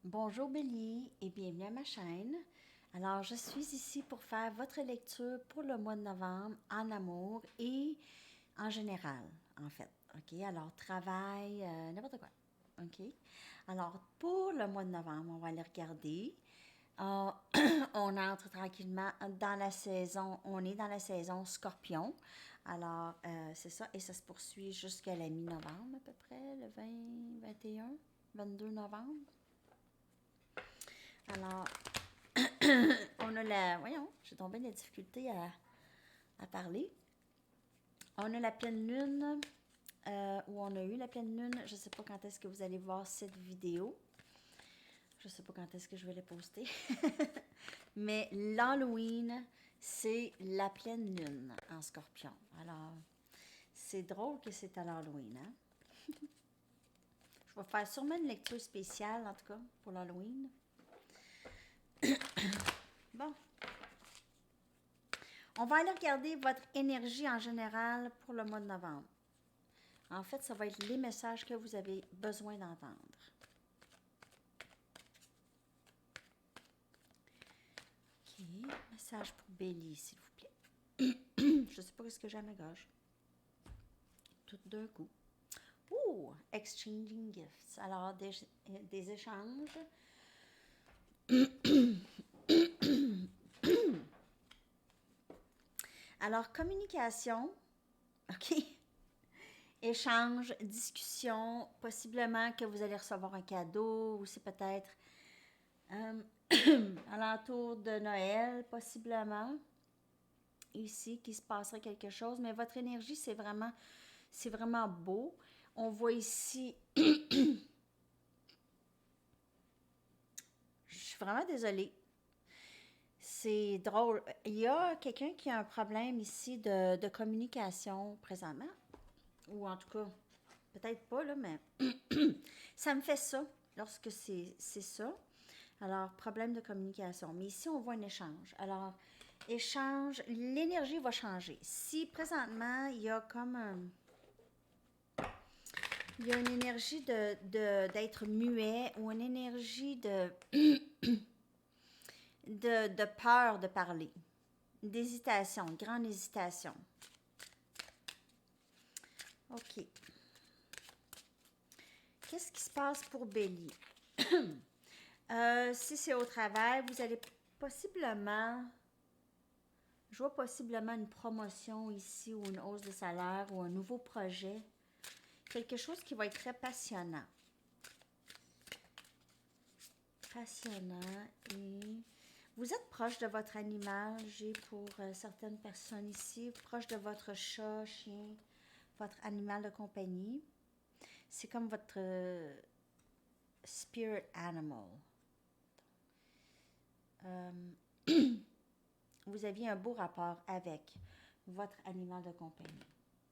Bonjour Bélier et bienvenue à ma chaîne. Alors, je suis ici pour faire votre lecture pour le mois de novembre en amour et en général, en fait. OK? Alors, travail, n'importe quoi. OK? Alors, pour le mois de novembre, on va aller regarder. Euh, on entre tranquillement dans la saison, on est dans la saison Scorpion. Alors, c'est ça, et ça se poursuit jusqu'à la mi-novembre à peu près, le 20, 21, 22 novembre. Alors, on a la. Voyons, j'ai tombé de la difficulté à parler. On a la pleine lune, où on a eu la pleine lune. Je ne sais pas quand est-ce que vous allez voir cette vidéo. Je ne sais pas quand est-ce que je vais la poster. Mais l'Halloween, c'est la pleine lune en scorpion. Alors, c'est drôle que c'est à l'Halloween, hein? Je vais faire sûrement une lecture spéciale, en tout cas, pour l'Halloween. Bon, on va aller regarder votre énergie en général pour le mois de novembre. En fait, ça va être les messages que vous avez besoin d'entendre. OK. Message pour Bélier, s'il vous plaît. Je ne sais pas ce que j'ai à ma gorge. Tout d'un coup. Ouh! Exchanging gifts. Alors, des échanges. Alors, communication. OK. Échange, discussion. Possiblement que vous allez recevoir un cadeau ou c'est peut-être à l'entour de Noël, possiblement. Ici, qu'il se passerait quelque chose. Mais votre énergie, c'est vraiment beau. On voit ici, je suis vraiment désolée. C'est drôle. Il y a quelqu'un qui a un problème ici de communication présentement. Ou en tout cas, peut-être pas, là, mais ça me fait ça lorsque c'est ça. Alors, problème de communication. Mais ici, on voit un échange. Alors, échange, l'énergie va changer. Si présentement, il y a comme un... Il y a une énergie d'être muet ou une énergie de peur de parler. D'hésitation, une grande hésitation. OK. Qu'est-ce qui se passe pour Bélier? Si c'est au travail, vous allez possiblement... Je vois possiblement une promotion ici ou une hausse de salaire ou un nouveau projet. Quelque chose qui va être très passionnant. Passionnant et... Vous êtes proche de votre animal, j'ai pour certaines personnes ici, proche de votre chat, chien, votre animal de compagnie. C'est comme votre spirit animal. Vous aviez un beau rapport avec votre animal de compagnie.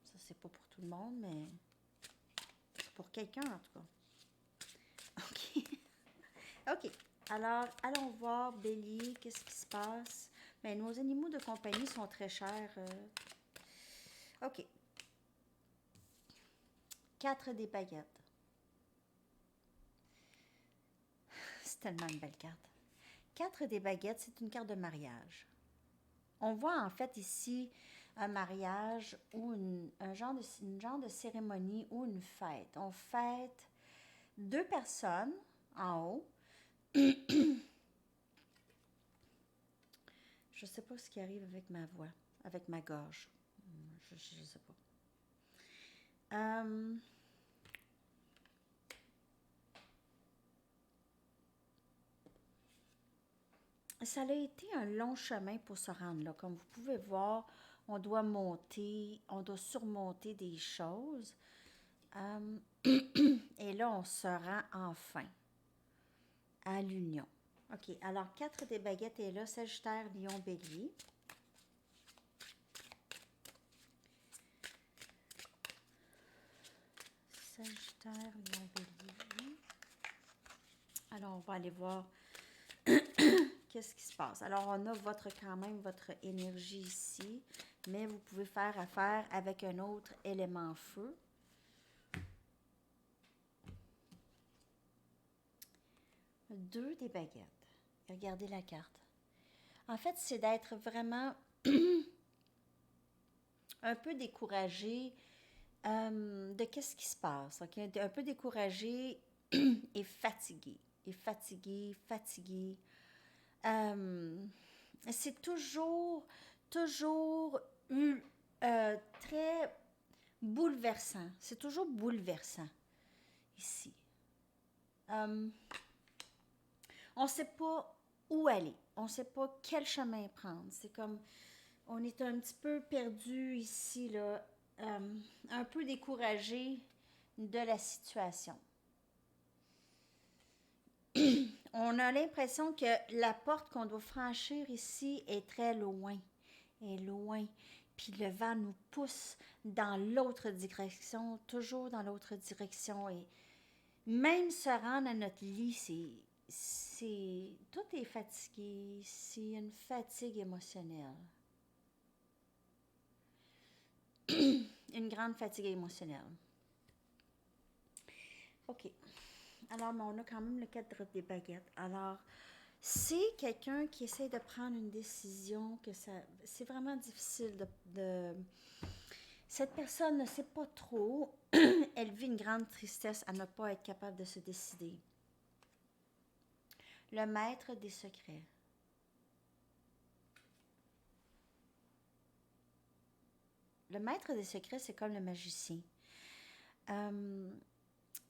Ça, c'est pas pour tout le monde, mais pour quelqu'un en tout cas. OK. OK. Alors, allons voir, Bélier, qu'est-ce qui se passe? Mais nos animaux de compagnie sont très chers. OK. 4 des baguettes. C'est tellement une belle carte. 4 des baguettes, c'est une carte de mariage. On voit en fait ici un mariage ou une genre de cérémonie ou une fête. On fête 2 personnes en haut. Je sais pas ce qui arrive avec ma voix, avec ma gorge. Je sais pas. Ça a été un long chemin pour se rendre là. Comme vous pouvez voir, on doit monter, on doit surmonter des choses. Et là, on se rend enfin à l'union. OK, alors 4 des baguettes est là, Sagittaire, Lion, Bélier. Sagittaire, Lion, Bélier. Alors, on va aller voir qu'est-ce qui se passe. Alors, on a quand même votre énergie ici, mais vous pouvez faire affaire avec un autre élément feu. 2 des baguettes. Regardez la carte. En fait, c'est d'être vraiment un peu découragé de qu'est-ce qui se passe, ok? Un peu découragé et fatigué. Et fatigué, fatigué. Euh, c'est toujours très bouleversant. C'est toujours bouleversant ici. Euh, on ne sait pas où aller. On ne sait pas quel chemin prendre. C'est comme, on est un petit peu perdu ici, là, un peu découragé de la situation. On a l'impression que la porte qu'on doit franchir ici est très loin. Est loin. Puis le vent nous pousse dans l'autre direction, toujours dans l'autre direction. Et même se rendre à notre lit, tout est fatigué. C'est une fatigue émotionnelle. Une grande fatigue émotionnelle. OK. Alors, mais on a quand même le cadre des baguettes. Alors, c'est quelqu'un qui essaie de prendre une décision, c'est vraiment difficile Cette personne ne sait pas trop. Elle vit une grande tristesse à ne pas être capable de se décider. Le maître des secrets. Le maître des secrets, c'est comme le magicien.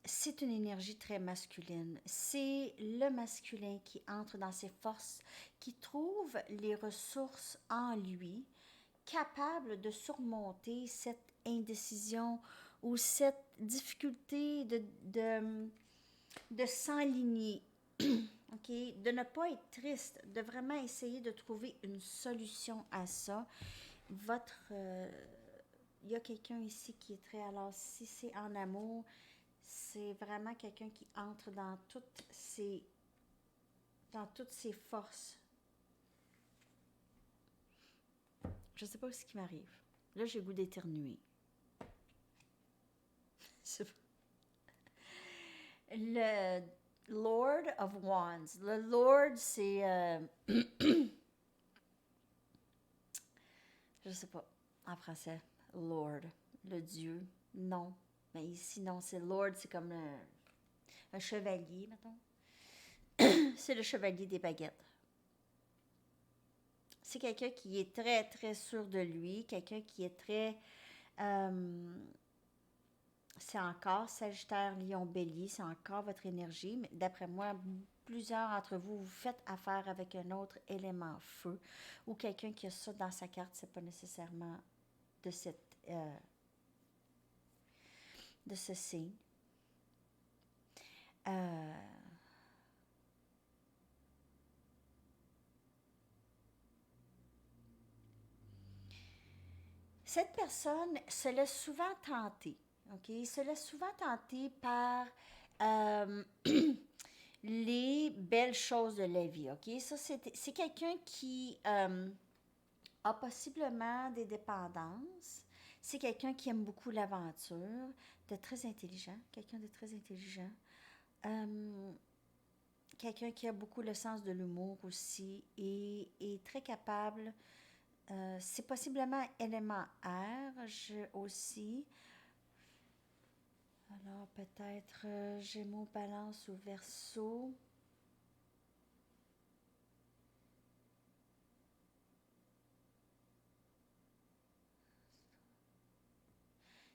C'est une énergie très masculine. C'est le masculin qui entre dans ses forces, qui trouve les ressources en lui, capable de surmonter cette indécision ou cette difficulté de s'enligner, okay? De ne pas être triste, de vraiment essayer de trouver une solution à ça. Il y a quelqu'un ici qui est très... Alors, si c'est en amour, c'est vraiment quelqu'un qui entre dans toutes ses forces. Je sais pas ce qui m'arrive. Là, j'ai le goût d'éternuer. Le Lord of Wands. Le Lord, c'est... je sais pas, en français. Lord. Le Dieu. Non. Mais ici, non, c'est Lord, c'est comme un chevalier, mettons. C'est le chevalier des baguettes. C'est quelqu'un qui est très, très sûr de lui. Quelqu'un qui est très... c'est encore Sagittaire, Lion, Bélier, c'est encore votre énergie. Mais d'après moi, plusieurs d'entre vous, vous faites affaire avec un autre élément feu ou quelqu'un qui a ça dans sa carte, c'est pas nécessairement de de ce signe. Cette personne se laisse souvent tenter, ok? Se laisse souvent tenter par les belles choses de la vie, ok? Ça, c'est quelqu'un qui a possiblement des dépendances. C'est quelqu'un qui aime beaucoup l'aventure, de très intelligent, quelqu'un de très intelligent. Quelqu'un qui a beaucoup le sens de l'humour aussi et très capable. C'est possiblement élément air aussi. Alors peut-être Gémeaux, Balance ou Verseau.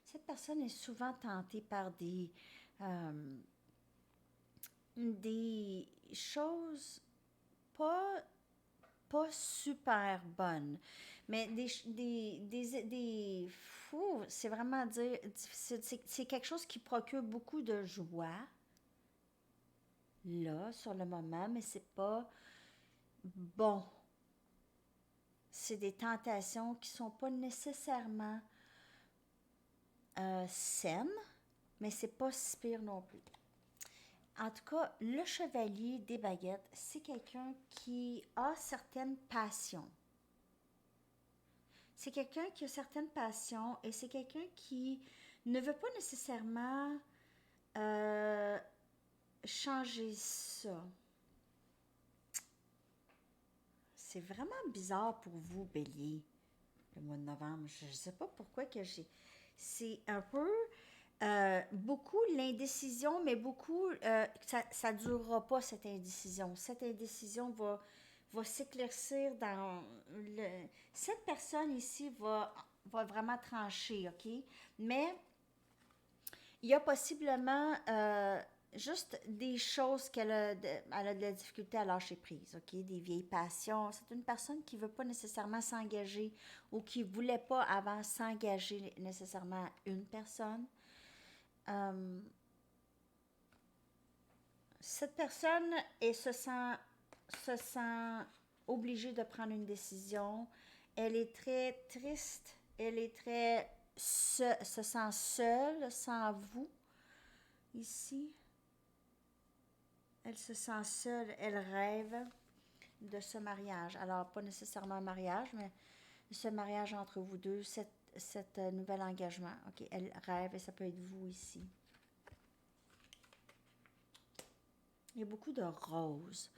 Cette personne est souvent tentée par des choses pas super bonnes, mais fou, c'est vraiment dire difficile. C'est quelque chose qui procure beaucoup de joie, là, sur le moment, mais c'est pas bon. C'est des tentations qui sont pas nécessairement saines, mais c'est pas si pire non plus. En tout cas, le chevalier des baguettes, c'est quelqu'un qui a certaines passions. C'est quelqu'un qui a certaines passions et c'est quelqu'un qui ne veut pas nécessairement changer ça. c'est vraiment bizarre pour vous, Bélier, le mois de novembre. Je ne sais pas pourquoi que j'ai... C'est un peu... beaucoup l'indécision, mais beaucoup, ça ne durera pas, cette indécision. Cette indécision va s'éclaircir dans le... Cette personne ici va vraiment trancher, OK? Mais il y a possiblement juste des choses elle a de la difficulté à lâcher prise, OK? Des vieilles passions. C'est une personne qui ne veut pas nécessairement s'engager ou qui ne voulait pas avant s'engager nécessairement à une personne. Cette personne se sent obligée de prendre une décision. Elle est très triste. Elle est très... se sent seule sans vous. Ici. Elle se sent seule. Elle rêve de ce mariage. Alors, pas nécessairement un mariage, mais ce mariage entre vous deux, cet nouvel engagement. OK, elle rêve et ça peut être vous ici. Il y a beaucoup de roses.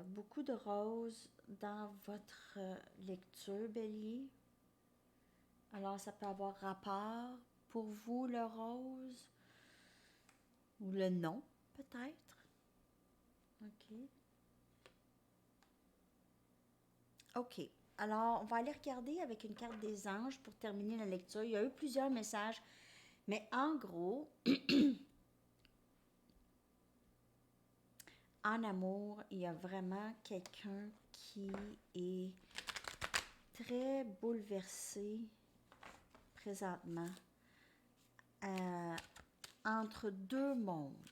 Beaucoup de roses dans votre lecture, Bélier. Alors, ça peut avoir rapport pour vous, le rose. Ou le nom, peut-être. OK. OK. Alors, on va aller regarder avec une carte des anges pour terminer la lecture. Il y a eu plusieurs messages, mais en gros, en amour, il y a vraiment quelqu'un qui est très bouleversé présentement entre deux mondes,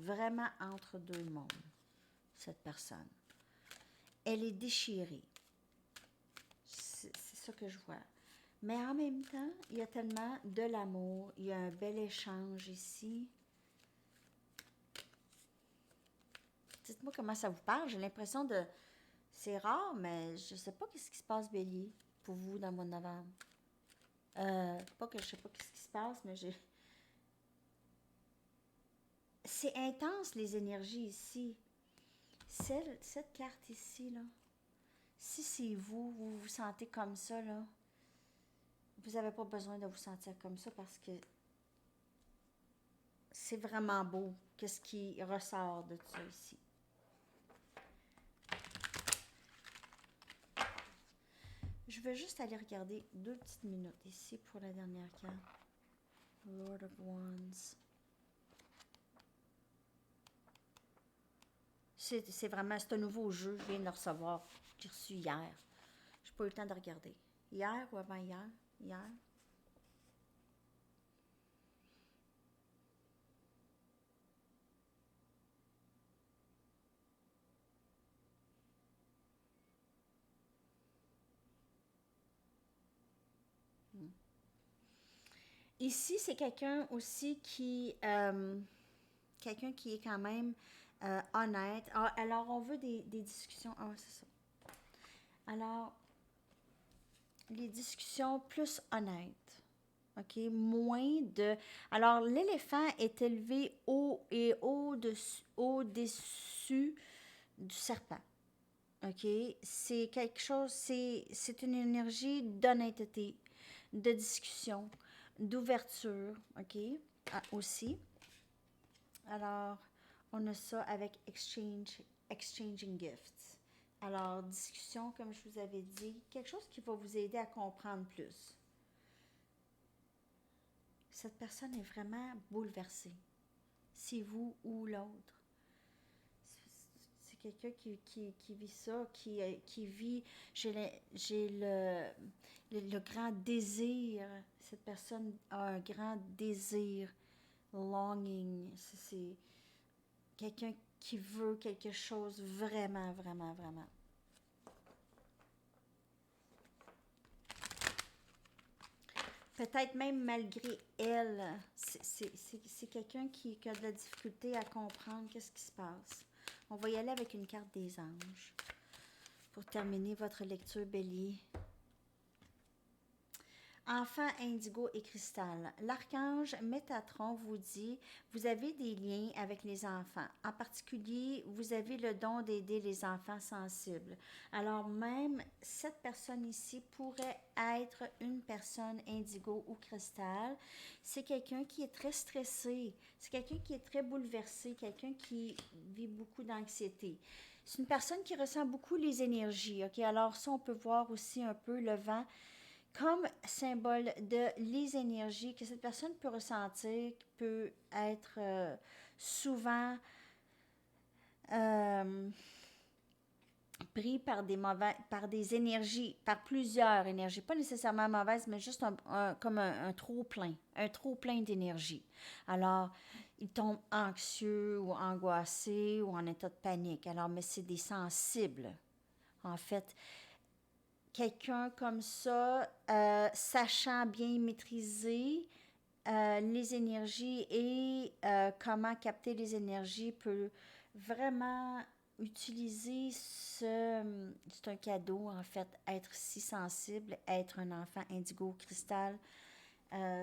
vraiment entre deux mondes, cette personne. Elle est déchirée. C'est ça que je vois. Mais en même temps, il y a tellement de l'amour, il y a un bel échange ici. Dites-moi comment ça vous parle. J'ai l'impression de... C'est rare, mais je ne sais pas qu'est-ce qui se passe, Bélier, pour vous dans le mois de novembre. Pas que je ne sais pas qu'est-ce qui se passe, mais j'ai... C'est intense, les énergies ici. Cette carte ici, là, si c'est vous, vous vous sentez comme ça, là, vous n'avez pas besoin de vous sentir comme ça parce que c'est vraiment beau, qu'est-ce qui ressort de ça ici. Je vais juste aller regarder 2 petites minutes ici pour la dernière carte. Lord of Wands. C'est vraiment, c'est un nouveau jeu, je viens de le recevoir. J'ai reçu hier. Je n'ai pas eu le temps de regarder. Hier ou avant-hier? Hier. Ici, c'est quelqu'un aussi quelqu'un qui est quand même honnête. Alors, on veut des discussions. Ah, c'est ça. Alors, les discussions plus honnêtes. OK? Moins de... Alors, l'éléphant est élevé haut et au-dessus du serpent. OK? C'est quelque chose, c'est une énergie d'honnêteté, de discussion, d'ouverture. OK? Aussi. Alors, on a ça avec exchanging gifts. Alors, discussion, comme je vous avais dit, quelque chose qui va vous aider à comprendre plus. Cette personne est vraiment bouleversée. C'est vous ou l'autre. C'est quelqu'un qui vit ça, qui vit, j'ai le grand désir. Cette personne a un grand désir, longing. C'est quelqu'un qui veut quelque chose vraiment, vraiment, vraiment. Peut-être même malgré elle, c'est quelqu'un qui a de la difficulté à comprendre qu'est-ce qui se passe. On va y aller avec une carte des anges pour terminer votre lecture, Bélier. Enfant indigo et cristal, l'archange Métatron vous dit, vous avez des liens avec les enfants. En particulier, vous avez le don d'aider les enfants sensibles. Alors même, cette personne ici pourrait être une personne indigo ou cristal. C'est quelqu'un qui est très stressé, c'est quelqu'un qui est très bouleversé, quelqu'un qui vit beaucoup d'anxiété. C'est une personne qui ressent beaucoup les énergies. Ok, alors ça, on peut voir aussi un peu le vent comme symbole de les énergies que cette personne peut ressentir, qui peut être souvent euh, pris par par des énergies, par plusieurs énergies, pas nécessairement mauvaises, mais juste comme un trop plein d'énergie. Alors, ils tombent anxieux ou angoissés ou en état de panique. Alors, mais c'est des sensibles. En fait, quelqu'un comme ça, sachant bien maîtriser les énergies et comment capter les énergies, peut vraiment utiliser c'est un cadeau en fait, être si sensible, être un enfant indigo cristal,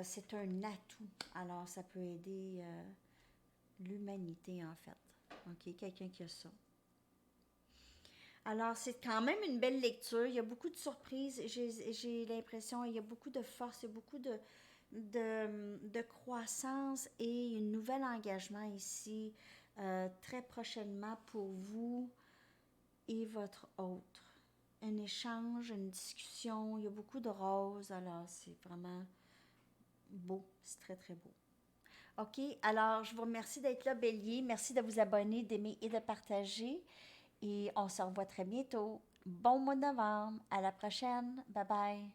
c'est un atout. Alors ça peut aider l'humanité en fait. Ok, quelqu'un qui a ça. Alors, c'est quand même une belle lecture. Il y a beaucoup de surprises. J'ai l'impression, il y a beaucoup de force, il y a beaucoup de croissance et un nouvel engagement ici très prochainement pour vous et votre autre. Un échange, une discussion, il y a beaucoup de roses. Alors, c'est vraiment beau. C'est très, très beau. OK, alors je vous remercie d'être là, Bélier. Merci de vous abonner, d'aimer et de partager. Et on se revoit très bientôt. Bon mois de novembre. À la prochaine. Bye bye.